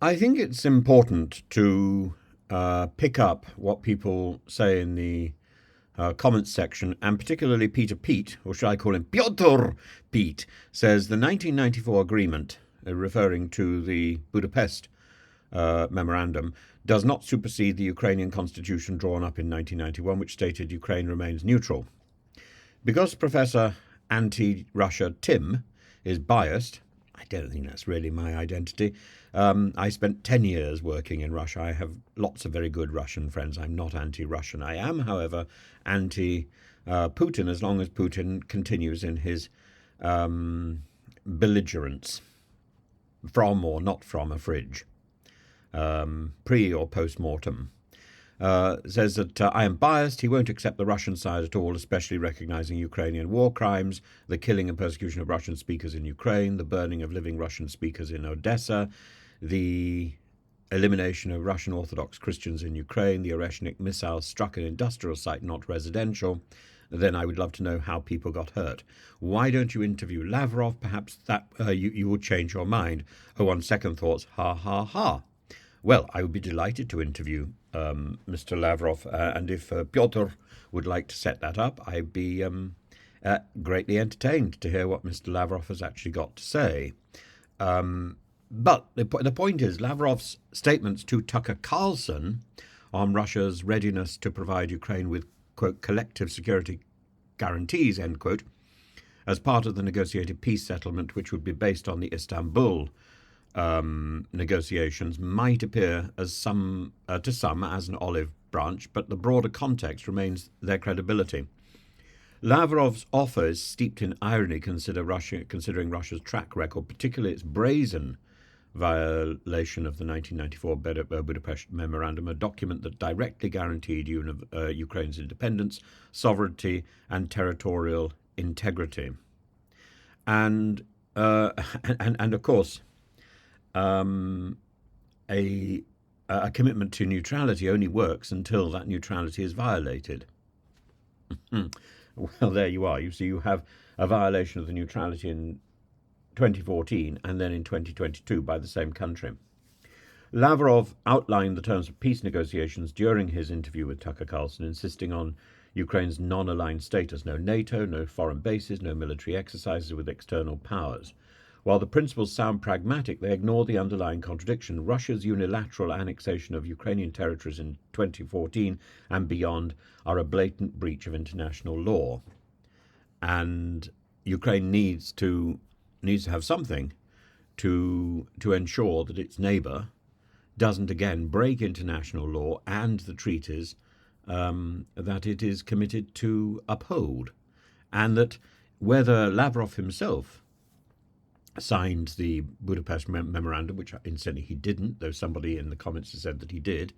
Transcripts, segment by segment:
I think it's important to pick up what people say in the comments section, and particularly Peter Pete, or should I call him Piotr Pete, says the 1994 agreement, referring to the Budapest memorandum, does not supersede the Ukrainian constitution drawn up in 1991, which stated Ukraine remains neutral. Because Professor Anti-Russia Tim is biased, I don't think that's really my identity. I spent 10 years working in Russia. I have lots of very good Russian friends. I'm not anti-Russian. I am, however, anti-Putin as long as Putin continues in his belligerence from or not from a fridge, pre or post-mortem. Says that I am biased. He won't accept the Russian side at all, especially recognizing Ukrainian war crimes, the killing and persecution of Russian speakers in Ukraine, the burning of living Russian speakers in Odessa, the elimination of Russian Orthodox Christians in Ukraine, the Oreshnik missiles struck an industrial site, not residential. Then I would love to know how people got hurt. Why don't you interview Lavrov? Perhaps that you will change your mind. Oh, on second thoughts, ha, ha, ha. Well, I would be delighted to interview Mr. Lavrov, and if Piotr would like to set that up, I'd be greatly entertained to hear what Mr. Lavrov has actually got to say. But the point is, Lavrov's statements to Tucker Carlson on Russia's readiness to provide Ukraine with, quote, collective security guarantees, end quote, as part of the negotiated peace settlement, which would be based on the Istanbul negotiations, might appear as to some as an olive branch, but the broader context remains their credibility. Lavrov's offer is steeped in irony, considering Russia's track record, particularly its brazen violation of the 1994 Budapest Memorandum, a document that directly guaranteed Ukraine's independence, sovereignty, and territorial integrity. And of course, a commitment to neutrality only works until that neutrality is violated. Well, there you are. You see, you have a violation of the neutrality in 2014 and then in 2022 by the same country. Lavrov outlined the terms of peace negotiations during his interview with Tucker Carlson, insisting on Ukraine's non-aligned status: no NATO, no foreign bases, no military exercises with external powers. While the principles sound pragmatic, they ignore the underlying contradiction. Russia's unilateral annexation of Ukrainian territories in 2014 and beyond are a blatant breach of international law. And Ukraine needs to have something to ensure that its neighbour doesn't again break international law and the treaties that it is committed to uphold. And that whether Lavrov himself signed the Budapest Memorandum, which incidentally he didn't, though somebody in the comments has said that he did,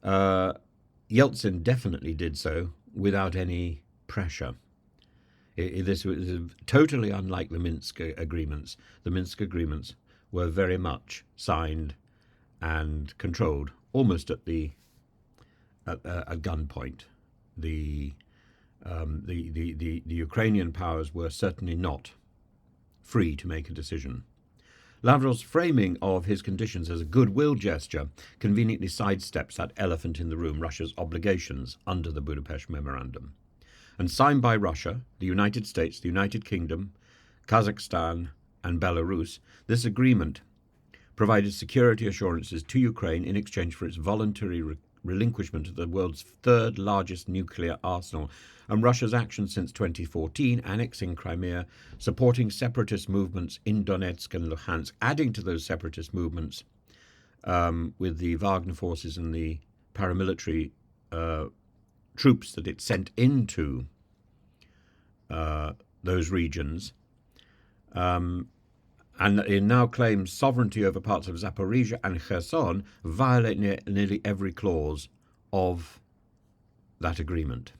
Yeltsin definitely did so without any pressure. This was totally unlike the Minsk agreements. The Minsk agreements were very much signed and controlled almost at gunpoint. The Ukrainian powers were certainly not free to make a decision. Lavrov's framing of his conditions as a goodwill gesture conveniently sidesteps that elephant in the room, Russia's obligations under the Budapest Memorandum. And signed by Russia, the United States, the United Kingdom, Kazakhstan, and Belarus, this agreement provided security assurances to Ukraine in exchange for its voluntary relinquishment of the world's third largest nuclear arsenal, and Russia's actions since 2014, annexing Crimea, supporting separatist movements in Donetsk and Luhansk, adding to those separatist movements with the Wagner forces and the paramilitary troops that it sent into those regions, and it now claims sovereignty over parts of Zaporizhia and Kherson, violate nearly every clause of that agreement.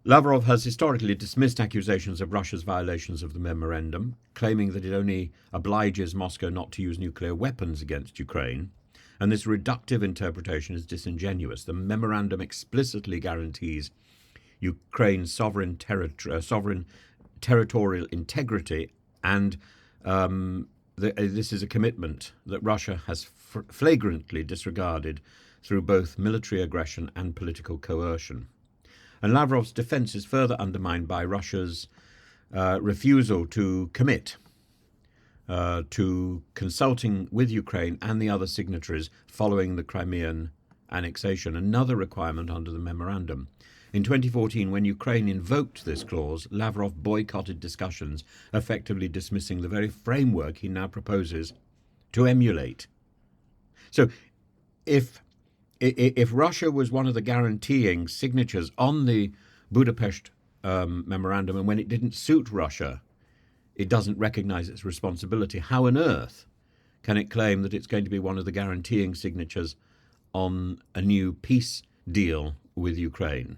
Lavrov has historically dismissed accusations of Russia's violations of the memorandum, claiming that it only obliges Moscow not to use nuclear weapons against Ukraine, and this reductive interpretation is disingenuous. The memorandum explicitly guarantees Ukraine's sovereign territorial integrity and this is a commitment that Russia has flagrantly disregarded through both military aggression and political coercion. And Lavrov's defense is further undermined by Russia's refusal to commit to consulting with Ukraine and the other signatories following the Crimean annexation, another requirement under the memorandum. In 2014, when Ukraine invoked this clause, Lavrov boycotted discussions, effectively dismissing the very framework he now proposes to emulate. So if Russia was one of the guaranteeing signatures on the Budapest memorandum, and when it didn't suit Russia, it doesn't recognize its responsibility, how on earth can it claim that it's going to be one of the guaranteeing signatures on a new peace deal with Ukraine?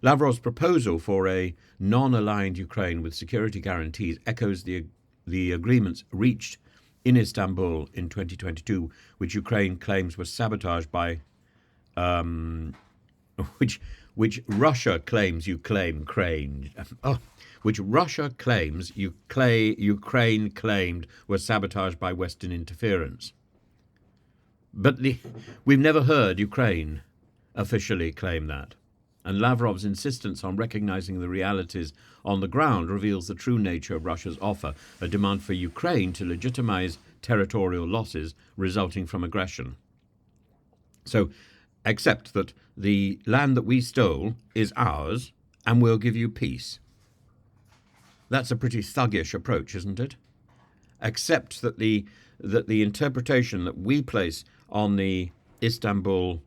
Lavrov's proposal for a non-aligned Ukraine with security guarantees echoes the agreements reached in Istanbul in 2022, which Ukraine claims was sabotaged by, which Russia claims Ukraine claimed was sabotaged by Western interference. But we've never heard Ukraine officially claim that. And Lavrov's insistence on recognizing the realities on the ground reveals the true nature of Russia's offer, a demand for Ukraine to legitimize territorial losses resulting from aggression. So, accept that the land that we stole is ours, and we'll give you peace. That's a pretty thuggish approach, isn't it? Accept that the interpretation that we place on the Istanbul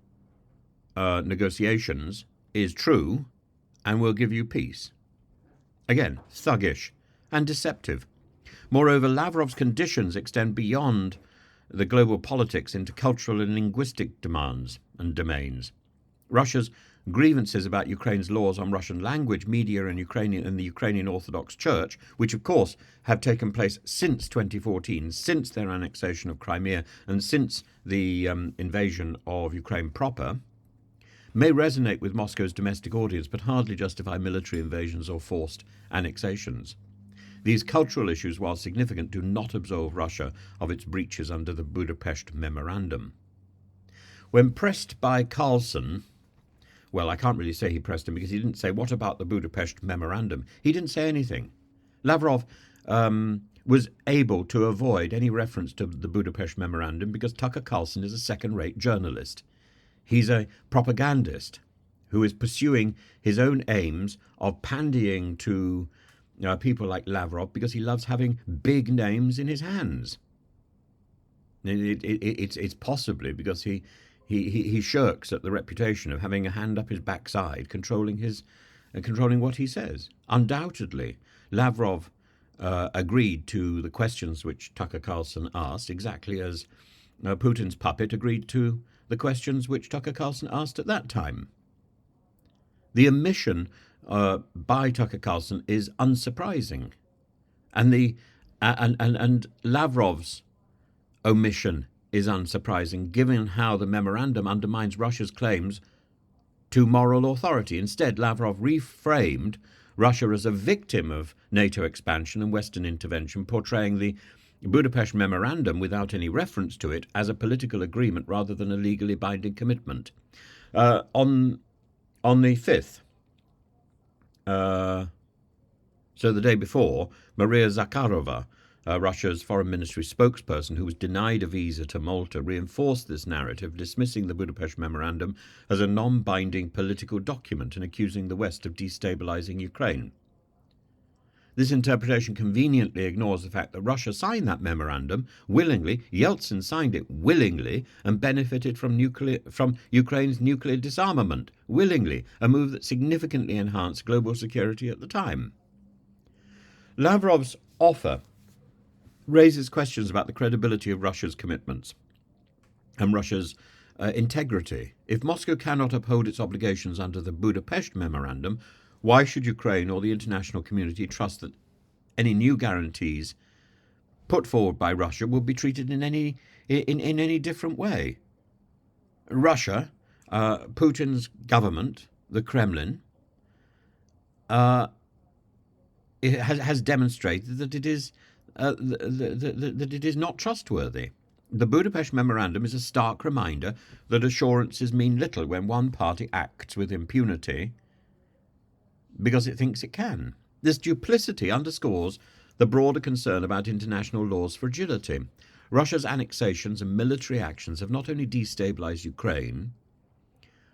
negotiations is true, and we'll give you peace. Again, thuggish and deceptive. Moreover, Lavrov's conditions extend beyond the global politics into cultural and linguistic demands and domains. Russia's grievances about Ukraine's laws on Russian language, media, and the Ukrainian Orthodox Church, which of course have taken place since 2014, since their annexation of Crimea, and since the invasion of Ukraine proper, may resonate with Moscow's domestic audience, but hardly justify military invasions or forced annexations. These cultural issues, while significant, do not absolve Russia of its breaches under the Budapest memorandum. When pressed by Carlson, well, I can't really say he pressed him because he didn't say, what about the Budapest memorandum? He didn't say anything. Lavrov was able to avoid any reference to the Budapest memorandum because Tucker Carlson is a second-rate journalist. He's a propagandist who is pursuing his own aims of pandying to people like Lavrov because he loves having big names in his hands. It's possibly because he shirks at the reputation of having a hand up his backside, controlling what he says. Undoubtedly, Lavrov agreed to the questions which Tucker Carlson asked, exactly as Putin's puppet agreed to the questions which Tucker Carlson asked at that time. The omission by Tucker Carlson is unsurprising, and Lavrov's omission is unsurprising, given how the memorandum undermines Russia's claims to moral authority. Instead, Lavrov reframed Russia as a victim of NATO expansion and Western intervention, portraying the Budapest memorandum, without any reference to it, as a political agreement rather than a legally binding commitment. On the 5th, so the day before, Maria Zakharova, Russia's foreign ministry spokesperson, who was denied a visa to Malta, reinforced this narrative, dismissing the Budapest memorandum as a non-binding political document and accusing the West of destabilizing Ukraine. This interpretation conveniently ignores the fact that Russia signed that memorandum willingly, Yeltsin signed it willingly, and benefited from Ukraine's nuclear disarmament willingly, a move that significantly enhanced global security at the time. Lavrov's offer raises questions about the credibility of Russia's commitments and Russia's integrity. If Moscow cannot uphold its obligations under the Budapest memorandum, why should Ukraine or the international community trust that any new guarantees put forward by Russia will be treated in any different way? Russia, Putin's government, the Kremlin, it has demonstrated that it is that it is not trustworthy. The Budapest Memorandum is a stark reminder that assurances mean little when one party acts with impunity because it thinks it can. This duplicity underscores the broader concern about international law's fragility. Russia's annexations and military actions have not only destabilized Ukraine,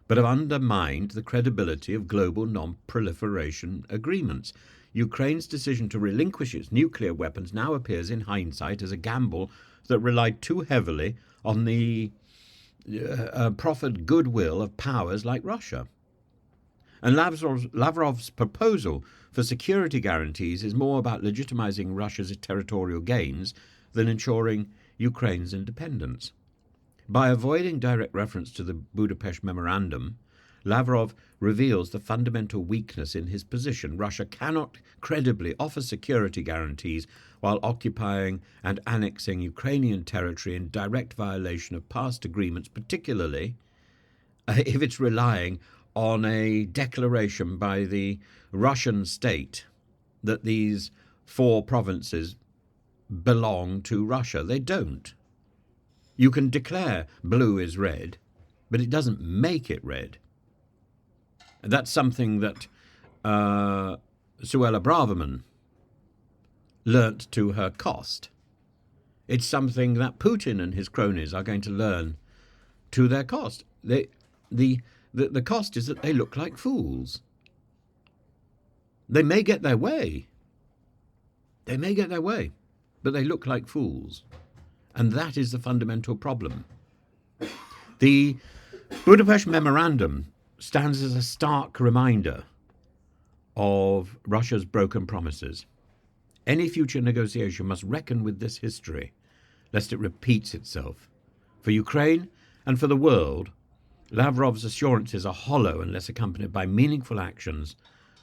but have undermined the credibility of global non-proliferation agreements. Ukraine's decision to relinquish its nuclear weapons now appears in hindsight as a gamble that relied too heavily on the proffered goodwill of powers like Russia. And Lavrov's proposal for security guarantees is more about legitimizing Russia's territorial gains than ensuring Ukraine's independence. By avoiding direct reference to the Budapest Memorandum, Lavrov reveals the fundamental weakness in his position. Russia cannot credibly offer security guarantees while occupying and annexing Ukrainian territory in direct violation of past agreements, particularly if it's relying on a declaration by the Russian state that these 4 provinces belong to Russia. They don't. You can declare blue is red, but it doesn't make it red. That's something that Suella Braverman learnt to her cost. It's something that Putin and his cronies are going to learn to their cost. The cost is that they look like fools. They may get their way. They may get their way, but they look like fools. And that is the fundamental problem. The Budapest Memorandum stands as a stark reminder of Russia's broken promises. Any future negotiation must reckon with this history, lest it repeats itself. For Ukraine and for the world, Lavrov's assurances are hollow unless accompanied by meaningful actions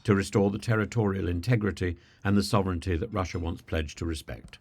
to restore the territorial integrity and the sovereignty that Russia once pledged to respect.